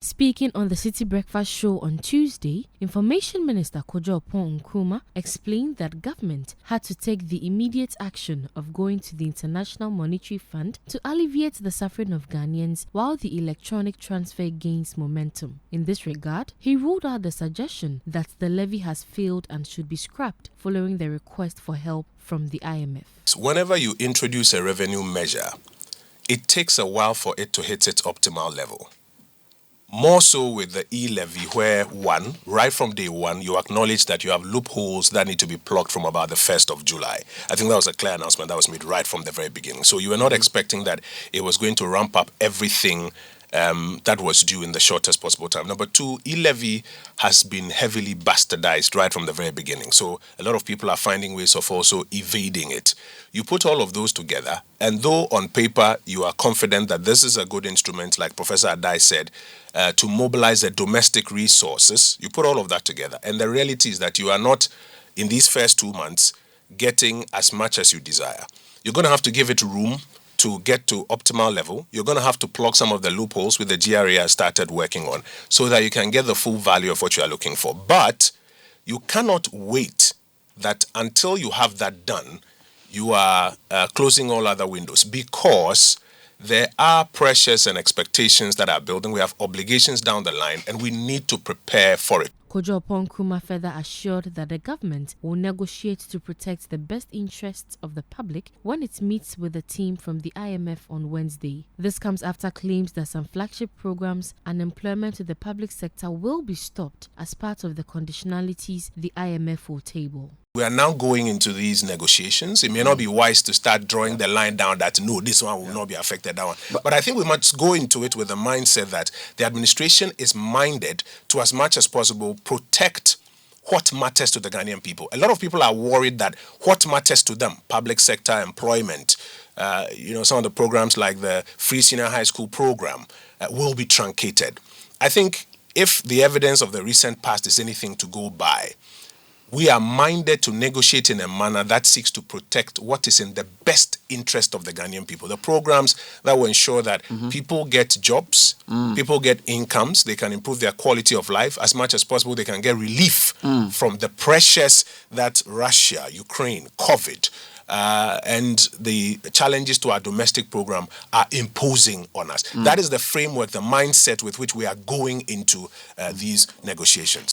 Speaking on the City Breakfast Show on Tuesday, Information Minister Oppong Nkrumah explained that government had to take the immediate action of going to the International Monetary Fund to alleviate the suffering of Ghanaians while the electronic transfer gains momentum. In this regard, he ruled out the suggestion that the levy has failed and should be scrapped following the request for help from the IMF. Whenever you introduce a revenue measure, it takes a while for it to hit its optimal level. More so with the E-Levy, where right from day one, you acknowledge that you have loopholes that need to be plugged from about the 1st of July. I think that was a clear announcement that was made right from the very beginning. So you were not expecting that it was going to ramp up everything that was due in the shortest possible time. Number two, E-Levy has been heavily bastardized right from the very beginning. So a lot of people are finding ways of also evading it. You put all of those together, and though on paper you are confident that this is a good instrument, like Professor Adai said, to mobilize the domestic resources, you put all of that together. And the reality is that you are not, in these first 2 months, getting as much as you desire. You're going to have to give it room to get to optimal level. You're going to have to plug some of the loopholes which the GRA has started working on so that you can get the full value of what you are looking for. But you cannot wait that until you have that done, you are closing all other windows, because there are pressures and expectations that are building. We have obligations down the line, and we need to prepare for it. Oppong Nkrumah further assured that the government will negotiate to protect the best interests of the public when it meets with the team from the IMF on Wednesday. This comes after claims that some flagship programs and employment to the public sector will be stopped as part of the conditionalities the IMF will table. We are now going into these negotiations. It may not be wise to start drawing the line down that, no, this one will not be affected, that one. But I think we must go into it with the mindset that the administration is minded to, as much as possible, protect what matters to the Ghanaian people. A lot of people are worried that what matters to them, public sector employment, some of the programs like the Free Senior High School program, will be truncated. I think if the evidence of the recent past is anything to go by, we are minded to negotiate in a manner that seeks to protect what is in the best interest of the Ghanaian people. The programs that will ensure that people get jobs, people get incomes, they can improve their quality of life. As much as possible, they can get relief from the pressures that Russia, Ukraine, COVID, and the challenges to our domestic program are imposing on us. That is the framework, the mindset with which we are going into these negotiations.